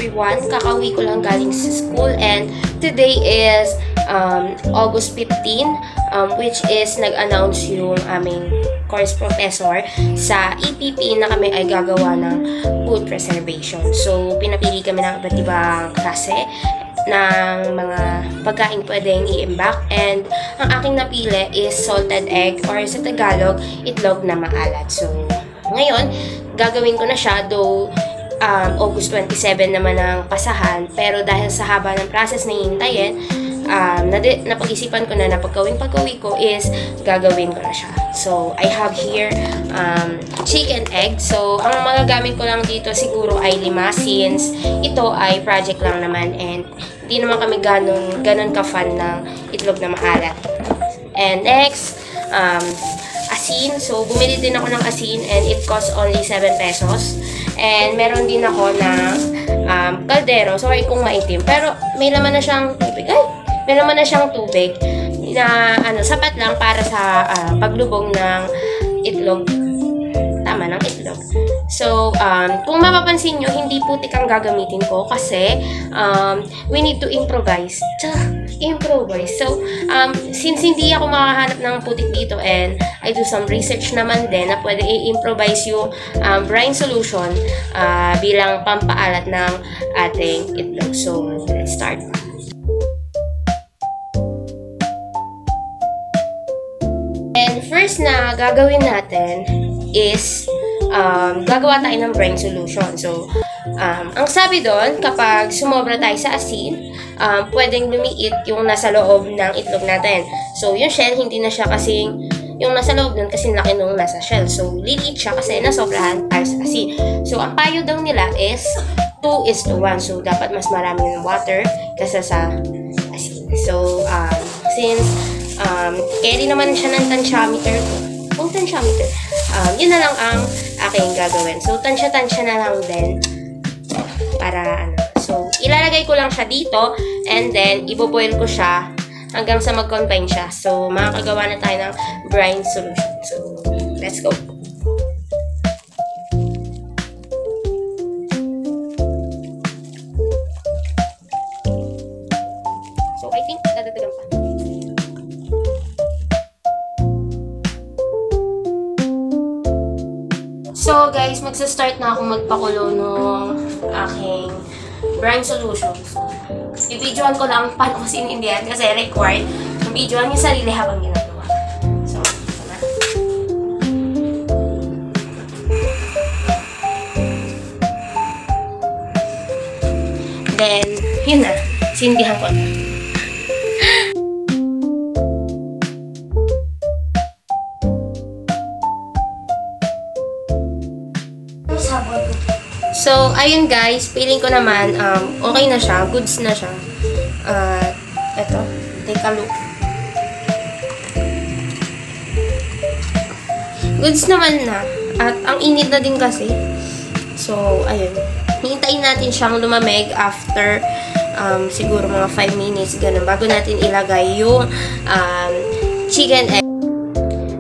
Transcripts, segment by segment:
everyone! Kakauwi ko lang galing sa school and today is August 15 which is nag-announce yung aming course professor sa EPP na kami ay gagawa ng food preservation. So, pinapili kami ng iba't ibang klase ng mga pagkain pwedeng i-imbak and ang aking napili is salted egg or sa Tagalog, itlog na maalat. So, ngayon, gagawin ko na siya though August 27 naman ang pasahan, pero dahil sa haba ng process na hihintayin, napag-isipan ko na pagka-uwi ko is gagawin ko na siya. So, I have here chicken egg. So, ang mga gamit ko lang dito siguro ay 5 since ito ay project lang naman and hindi naman kami ganun ka-fan ng itlog na maalat. And next, asin. So, bumili din ako ng asin and it costs only 7 pesos. And meron din ako ng kaldero. Sorry kung maitim. Pero may laman na siyang tubig. May laman na siyang tubig na sapat lang para sa paglubog ng itlog. Tama, ng itlog. So, kung mapapansin nyo, hindi putik ang gagamitin ko kasi we need to improvise. Improvise. So, since hindi ako makahanap ng putik dito and I do some research naman din na pwede i-improvise yung brine solution bilang pampaalat ng ating itlog. So, let's start. And first na gagawin natin is gagawa tayo ng brine solution. So, ang sabi doon, kapag sumobra tayo sa asin, pwedeng lumiit yung nasa loob ng itlog natin. So, yung shell, hindi na siya kasing, yung nasa loob nun kasing laki nung nasa shell. So, liliit siya kasi nasobrahan tayo sa asin. So, ang payo daw nila is 2:1. So, dapat mas marami yung water kaysa sa asin. So, since carry naman siya ng tansyometer ko, kung tansyometer, yun na lang ang aking gagawin. So, tansya-tansya na lang din para So, ilalagay ko lang siya dito and then iboboil ko siya hanggang sa mag-combine siya. So, makakagawa na tayo ng brine solution. So, let's go! So, I think dadagdagan pa. So, guys, magsa-start na akong magpakulo ng aking brine solution. So, i-videoan ko lang paano ko sinindihan kasi required. I-videoan yung sarili habang ginagawa. So, ito na. Then, yun na. Sindihan ko na. So, ayun guys, feeling ko naman, okay na siya, goods na siya. Eto, take a look. Goods naman na. At ang init na din kasi. So, ayun. Hintayin natin siyang lumamig after siguro mga 5 minutes, ganun, bago natin ilagay yung chicken egg.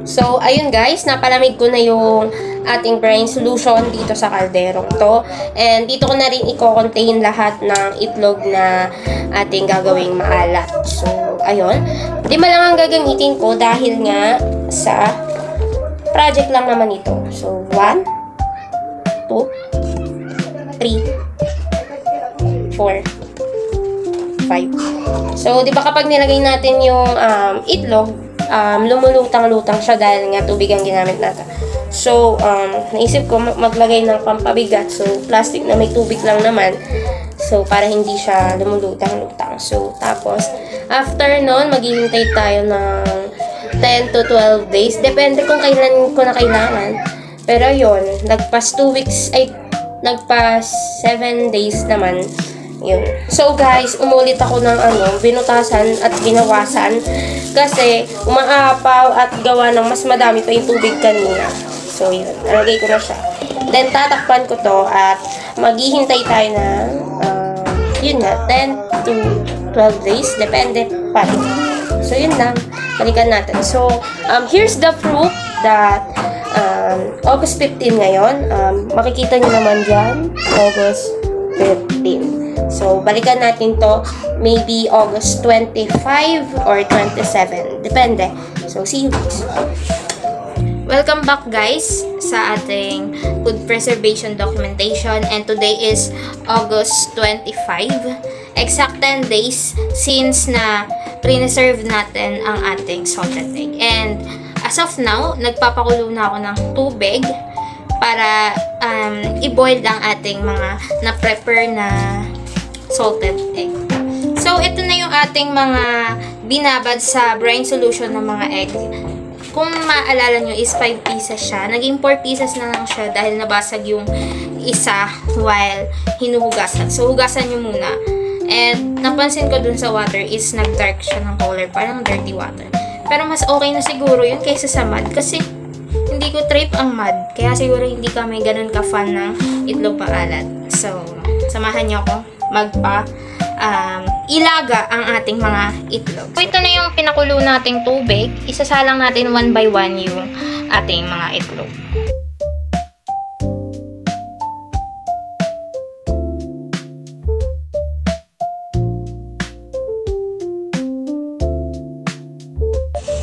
So, ayun guys, napalamig ko na yung ating brine solution dito sa kalderong to. And dito ko na rin i-contain lahat ng itlog na ating gagawing maalat. So, ayun. 5 lang ang gagamitin ko dahil nga sa project lang naman ito. So, 1, 2, 3, 4, 5. So, di ba kapag nilagay natin yung itlog, lumulutang-lutang siya dahil nga tubig ang ginamit natin. So, naisip ko maglagay ng pampabigat. So, plastic na may tubig lang naman. So, para hindi siya lumulutang-lutang. So, tapos, after nun, maghihintay tayo ng 10 to 12 days. Depende kung kailan ko na kailangan. Pero yun, nagpas 2 weeks, ay, nagpas 7 days naman. Yun. So, guys, umulit ako ng binutasan at binawasan. Kasi, umaapaw at gawa ng mas madami pa yung tubig kanina. So, yun. Nalagay ko na siya. Then, tatakpan ko to at maghihintay tayo ng, yun na, 10 to 12 days. Depende pa rin. So, yun lang. Balikan natin. So, here's the proof that August 15 ngayon. Makikita nyo naman dyan. August 15. So, balikan natin to maybe August 25 or 27. Depende. So, see you guys. Welcome back guys sa ating food preservation documentation, and today is August 25. Exact 10 days since na preserve natin ang ating salted egg. And as of now, nagpapakulo na ako ng tubig para i-boil ang ating mga na-prepare na salted egg. So, ito na yung ating mga binabad sa brine solution ng mga egg. Kung maalala nyo is 5 pieces siya. Naging 4 pieces na lang siya dahil nabasag yung isa while hinuhugasan. So, hugasan nyo muna. And, napansin ko dun sa water is nag-dark siya ng color. Parang dirty water. Pero mas okay na siguro yun kaysa sa mud. Kasi, hindi ko trip ang mud. Kaya siguro hindi kami ganun ka-fan ng itlog maalat. So, samahan nyo ako ilaga ang ating mga itlog. So, ito na yung pinakulo nating tubig. Isasalang natin one by one yung ating mga itlog.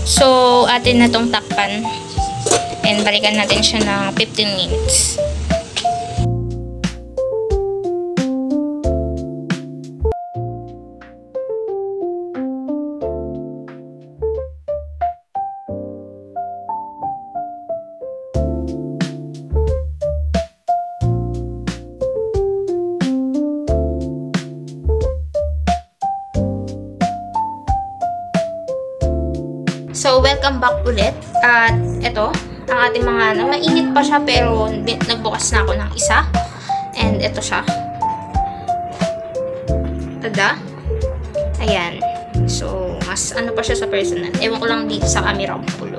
So, atin na tong takpan. And balikan natin siya na 15 minutes. So, welcome back ulit. At ito, ang ating mga mainit pa siya pero nagbukas na ako ng isa. And ito siya. Tada. Ayan. So, mas ano pa siya sa personal. Ewan ko lang dito sa camera ang pulo.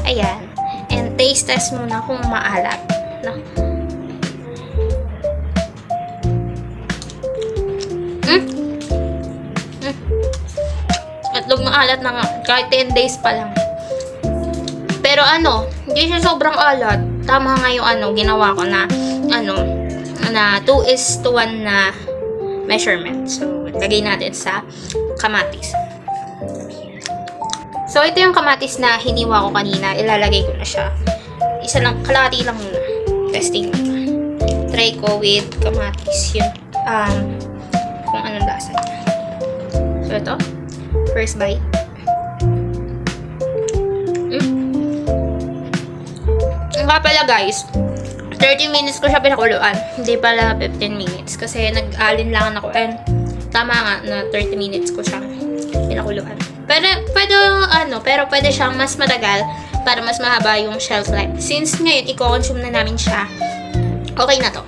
Ayan. And taste test muna kung maalat. No? Itlog maalat na nga. Kahit 10 days pa lang. Pero hindi siya sobrang alat. Tama nga yung ginawa ko na, na 2:1 na measurement. So, lagay natin sa kamatis. So, ito yung kamatis na hiniwa ko kanina. Ilalagay ko na siya. Isa lang, kalahati lang muna. Testing muna. Try ko with kamatis. Yun, kung anong lasa niya. So, ito. First bite. Nga pala guys, 30 minutes ko siya pinakuluan. Hindi pala 15 minutes. Kasi nag-alin lang ako. And tama nga na 30 minutes ko siyang pinakuluan. Pero pwede siyang mas matagal para mas mahaba yung shelf life. Since ngayon, i-consume na namin siya, okay na to.